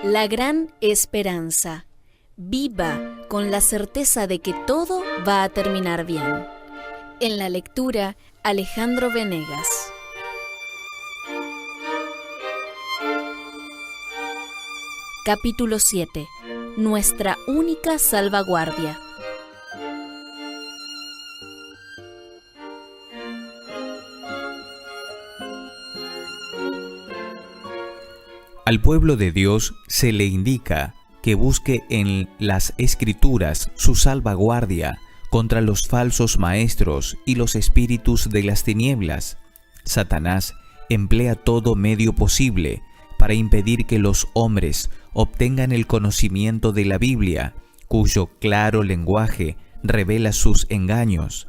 La gran esperanza. Viva con la certeza de que todo va a terminar bien. En la lectura, Alejandro Venegas. Capítulo 7. Nuestra única salvaguardia. Al pueblo de Dios se le indica que busque en las Escrituras su salvaguardia contra los falsos maestros y los espíritus de las tinieblas. Satanás emplea todo medio posible para impedir que los hombres obtengan el conocimiento de la Biblia, cuyo claro lenguaje revela sus engaños.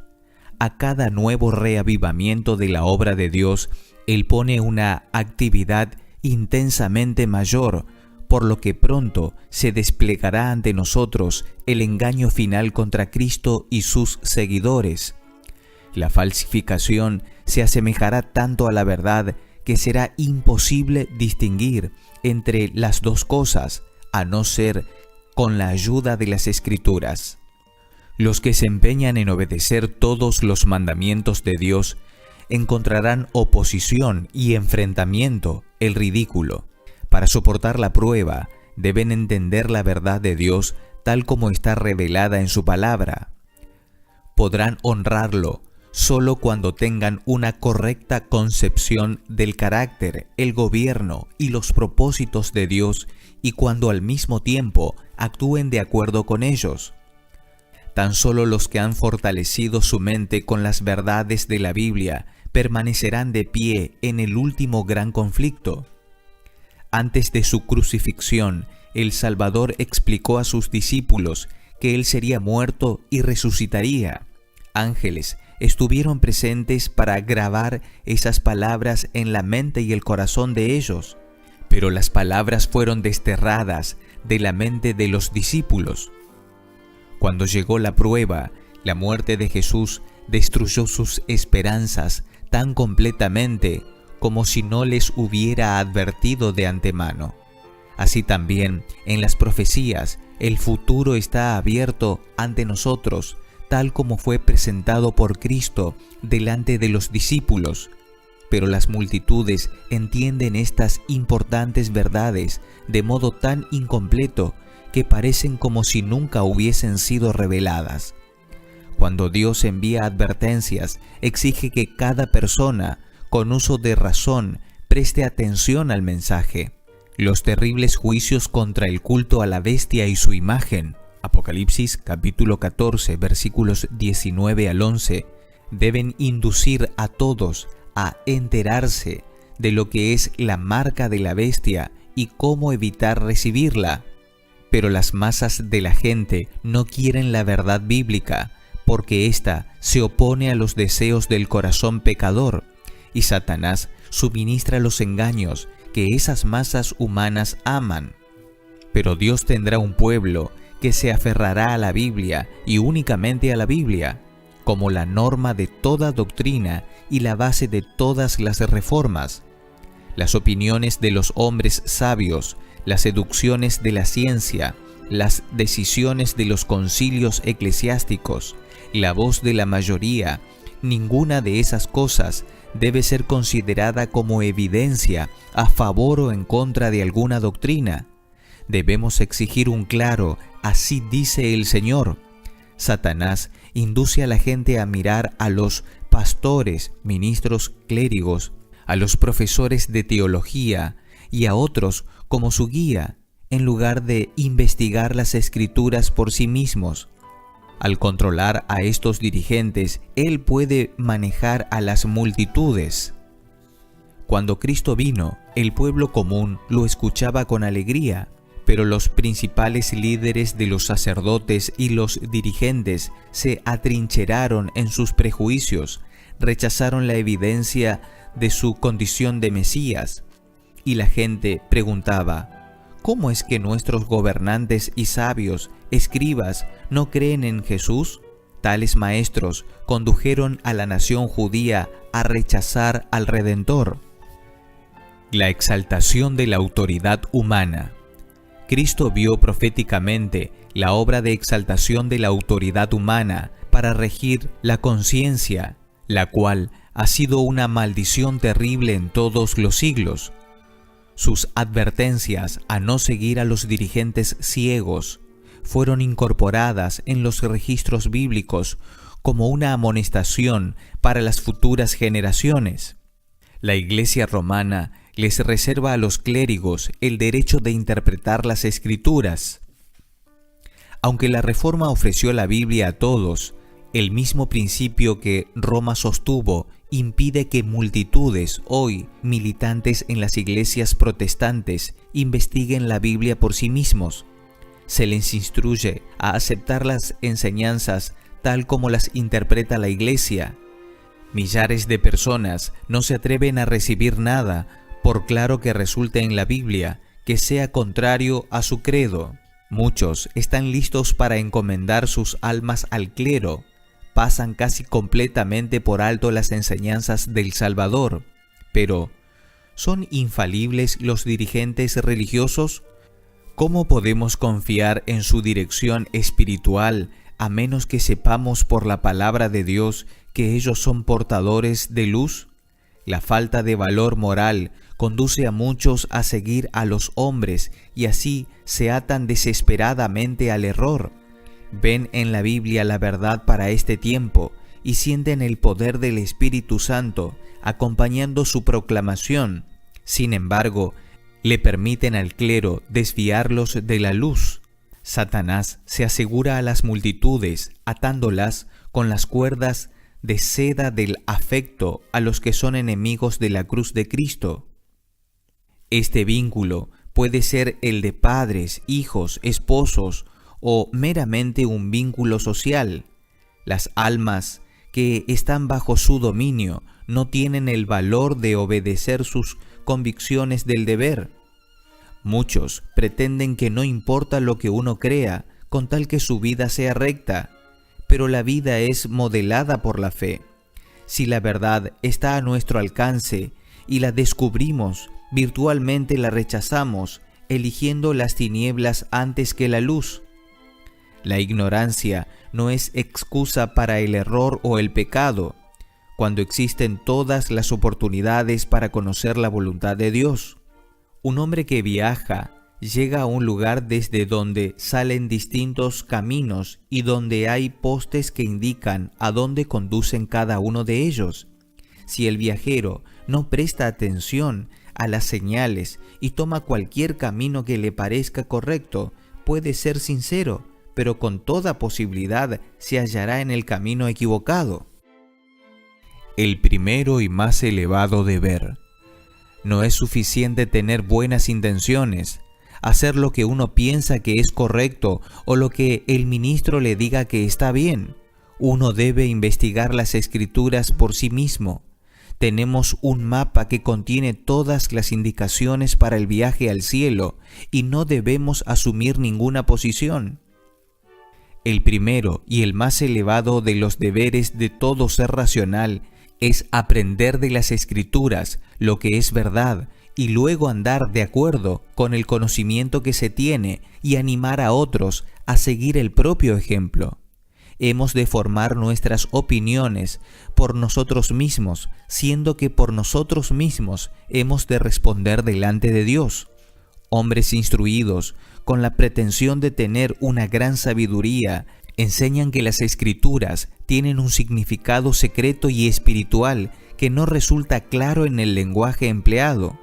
A cada nuevo reavivamiento de la obra de Dios, Él pone una actividad intensamente mayor, por lo que pronto se desplegará ante nosotros el engaño final contra Cristo y sus seguidores. La falsificación se asemejará tanto a la verdad que será imposible distinguir entre las dos cosas, a no ser con la ayuda de las Escrituras. Los que se empeñan en obedecer todos los mandamientos de Dios encontrarán oposición y enfrentamiento, el ridículo. Para soportar la prueba, deben entender la verdad de Dios tal como está revelada en su palabra. Podrán honrarlo solo cuando tengan una correcta concepción del carácter, el gobierno y los propósitos de Dios, y cuando al mismo tiempo actúen de acuerdo con ellos. Tan solo los que han fortalecido su mente con las verdades de la Biblia permanecerán de pie en el último gran conflicto. Antes de su crucifixión, el Salvador explicó a sus discípulos que Él sería muerto y resucitaría. Ángeles estuvieron presentes para grabar esas palabras en la mente y el corazón de ellos, pero las palabras fueron desterradas de la mente de los discípulos. Cuando llegó la prueba, la muerte de Jesús destruyó sus esperanzas tan completamente como si no les hubiera advertido de antemano. Así también, en las profecías, el futuro está abierto ante nosotros, tal como fue presentado por Cristo delante de los discípulos. Pero las multitudes entienden estas importantes verdades de modo tan incompleto que parecen como si nunca hubiesen sido reveladas. Cuando Dios envía advertencias, exige que cada persona, con uso de razón, preste atención al mensaje. Los terribles juicios contra el culto a la bestia y su imagen, Apocalipsis capítulo 14, versículos 19 al 11, deben inducir a todos a enterarse de lo que es la marca de la bestia y cómo evitar recibirla. Pero las masas de la gente no quieren la verdad bíblica, porque ésta se opone a los deseos del corazón pecador, y Satanás suministra los engaños que esas masas humanas aman. Pero Dios tendrá un pueblo que se aferrará a la Biblia y únicamente a la Biblia, como la norma de toda doctrina y la base de todas las reformas. Las opiniones de los hombres sabios, las seducciones de la ciencia, las decisiones de los concilios eclesiásticos, la voz de la mayoría, ninguna de esas cosas debe ser considerada como evidencia a favor o en contra de alguna doctrina. Debemos exigir un claro "así dice el Señor". Satanás induce a la gente a mirar a los pastores, ministros, clérigos, a los profesores de teología y a otros como su guía, en lugar de investigar las Escrituras por sí mismos. Al controlar a estos dirigentes, Él puede manejar a las multitudes. Cuando Cristo vino, el pueblo común lo escuchaba con alegría, pero los principales líderes de los sacerdotes y los dirigentes se atrincheraron en sus prejuicios, rechazaron la evidencia de su condición de Mesías, y la gente preguntaba: ¿cómo es que nuestros gobernantes y sabios, escribas, no creen en Jesús? Tales maestros condujeron a la nación judía a rechazar al Redentor. La exaltación de la autoridad humana. Cristo vio proféticamente la obra de exaltación de la autoridad humana para regir la conciencia, la cual ha sido una maldición terrible en todos los siglos. Sus advertencias a no seguir a los dirigentes ciegos fueron incorporadas en los registros bíblicos como una amonestación para las futuras generaciones. La Iglesia romana les reserva a los clérigos el derecho de interpretar las Escrituras. Aunque la Reforma ofreció la Biblia a todos, el mismo principio que Roma sostuvo impide que multitudes hoy militantes en las iglesias protestantes investiguen la Biblia por sí mismos. Se les instruye a aceptar las enseñanzas tal como las interpreta la Iglesia. Millares de personas no se atreven a recibir nada, por claro que resulte en la Biblia, que sea contrario a su credo. Muchos están listos para encomendar sus almas al clero. Pasan casi completamente por alto las enseñanzas del Salvador. Pero, ¿son infalibles los dirigentes religiosos? ¿Cómo podemos confiar en su dirección espiritual a menos que sepamos por la palabra de Dios que ellos son portadores de luz? La falta de valor moral conduce a muchos a seguir a los hombres y así se atan desesperadamente al error. Ven en la Biblia la verdad para este tiempo y sienten el poder del Espíritu Santo acompañando su proclamación. Sin embargo, le permiten al clero desviarlos de la luz. Satanás se asegura a las multitudes atándolas con las cuerdas de seda del afecto a los que son enemigos de la cruz de Cristo. Este vínculo puede ser el de padres, hijos, esposos o meramente un vínculo social. Las almas que están bajo su dominio no tienen el valor de obedecer sus convicciones del deber. Muchos pretenden que no importa lo que uno crea, con tal que su vida sea recta, pero la vida es modelada por la fe. Si la verdad está a nuestro alcance y la descubrimos, virtualmente la rechazamos, eligiendo las tinieblas antes que la luz. La ignorancia no es excusa para el error o el pecado, cuando existen todas las oportunidades para conocer la voluntad de Dios. Un hombre que viaja llega a un lugar desde donde salen distintos caminos y donde hay postes que indican a dónde conducen cada uno de ellos. Si el viajero no presta atención a las señales y toma cualquier camino que le parezca correcto, puede ser sincero, pero con toda posibilidad se hallará en el camino equivocado. El primero y más elevado deber. No es suficiente tener buenas intenciones, hacer lo que uno piensa que es correcto o lo que el ministro le diga que está bien. Uno debe investigar las Escrituras por sí mismo. Tenemos un mapa que contiene todas las indicaciones para el viaje al cielo y no debemos asumir ninguna posición. El primero y el más elevado de los deberes de todo ser racional es aprender de las Escrituras lo que es verdad y luego andar de acuerdo con el conocimiento que se tiene y animar a otros a seguir el propio ejemplo. Hemos de formar nuestras opiniones por nosotros mismos, siendo que por nosotros mismos hemos de responder delante de Dios. Hombres instruidos, con la pretensión de tener una gran sabiduría, enseñan que las Escrituras tienen un significado secreto y espiritual que no resulta claro en el lenguaje empleado.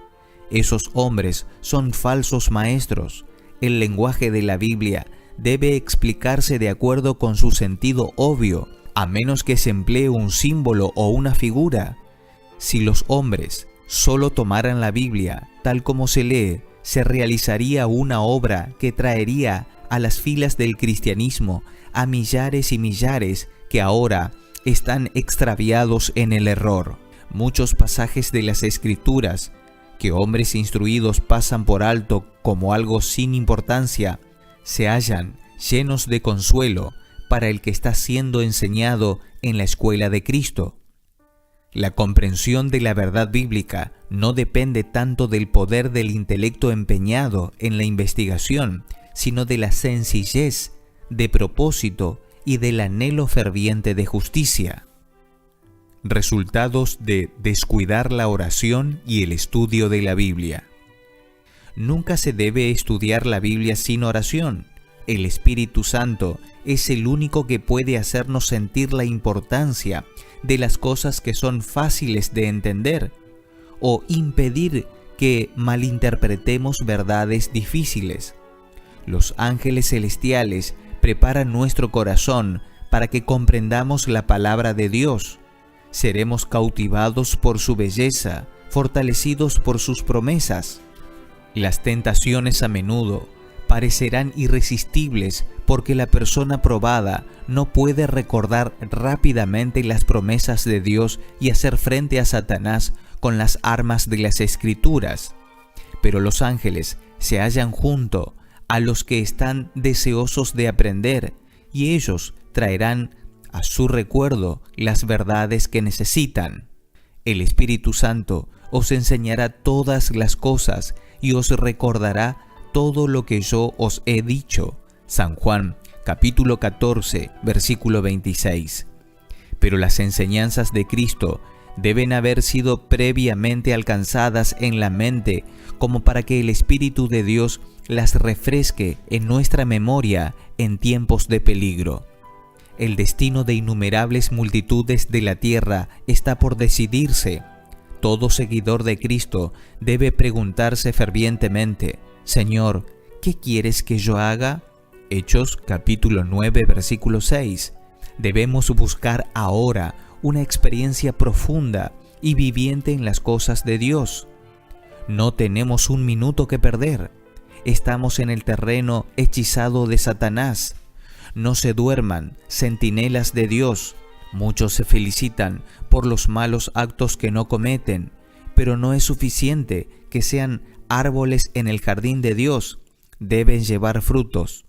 Esos hombres son falsos maestros. El lenguaje de la Biblia debe explicarse de acuerdo con su sentido obvio, a menos que se emplee un símbolo o una figura. Si los hombres solo tomaran la Biblia tal como se lee, se realizaría una obra que traería a las filas del cristianismo a millares y millares que ahora están extraviados en el error. Muchos pasajes de las Escrituras que hombres instruidos pasan por alto como algo sin importancia, se hallan llenos de consuelo para el que está siendo enseñado en la escuela de Cristo. La comprensión de la verdad bíblica no depende tanto del poder del intelecto empeñado en la investigación, sino de la sencillez de propósito y del anhelo ferviente de justicia. Resultados de descuidar la oración y el estudio de la Biblia. Nunca se debe estudiar la Biblia sin oración. El Espíritu Santo es el único que puede hacernos sentir la importancia de las cosas que son fáciles de entender o impedir que malinterpretemos verdades difíciles. Los ángeles celestiales preparan nuestro corazón para que comprendamos la palabra de Dios. Seremos cautivados por su belleza, fortalecidos por sus promesas. Las tentaciones a menudo parecerán irresistibles porque la persona probada no puede recordar rápidamente las promesas de Dios y hacer frente a Satanás con las armas de las Escrituras. Pero los ángeles se hallan junto a los que están deseosos de aprender, y ellos traerán a su recuerdo las verdades que necesitan. El Espíritu Santo os enseñará todas las cosas y os recordará todo lo que yo os he dicho. San Juan, capítulo 14, versículo 26. Pero las enseñanzas de Cristo deben haber sido previamente alcanzadas en la mente, como para que el Espíritu de Dios las refresque en nuestra memoria en tiempos de peligro. El destino de innumerables multitudes de la tierra está por decidirse. Todo seguidor de Cristo debe preguntarse fervientemente: Señor, ¿qué quieres que yo haga? Hechos capítulo 9, versículo 6. Debemos buscar ahora una experiencia profunda y viviente en las cosas de Dios. No tenemos un minuto que perder. Estamos en el terreno hechizado de Satanás. No se duerman, centinelas de Dios. Muchos se felicitan por los malos actos que no cometen, pero no es suficiente que sean árboles en el jardín de Dios. Deben llevar frutos.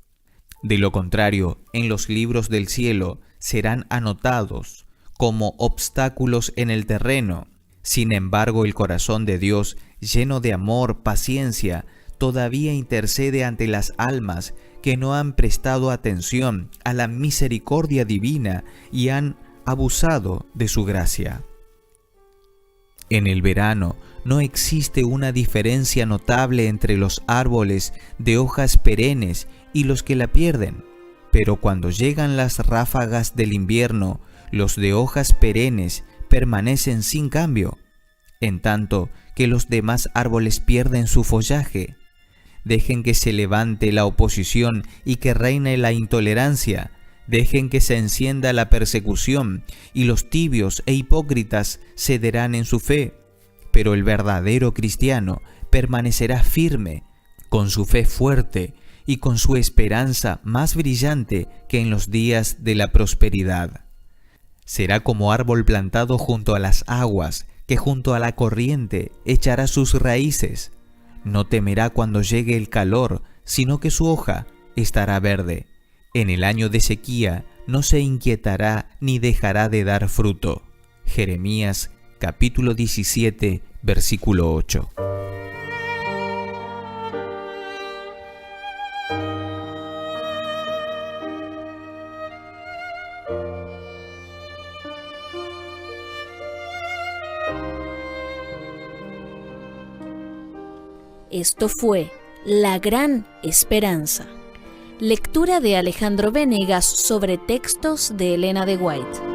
De lo contrario, en los libros del cielo serán anotados como obstáculos en el terreno. Sin embargo, el corazón de Dios, lleno de amor, paciencia, todavía intercede ante las almas que no han prestado atención a la misericordia divina y han abusado de su gracia. En el verano no existe una diferencia notable entre los árboles de hojas perennes y los que la pierden, pero cuando llegan las ráfagas del invierno, los de hojas perennes permanecen sin cambio, en tanto que los demás árboles pierden su follaje. Dejen que se levante la oposición y que reine la intolerancia. Dejen que se encienda la persecución y los tibios e hipócritas cederán en su fe. Pero el verdadero cristiano permanecerá firme, con su fe fuerte y con su esperanza más brillante que en los días de la prosperidad. Será como árbol plantado junto a las aguas, que junto a la corriente echará sus raíces. No temerá cuando llegue el calor, sino que su hoja estará verde. En el año de sequía no se inquietará ni dejará de dar fruto. Jeremías capítulo 17, versículo 8. Esto fue La Gran Esperanza. Lectura de Alejandro Venegas sobre textos de Elena de White.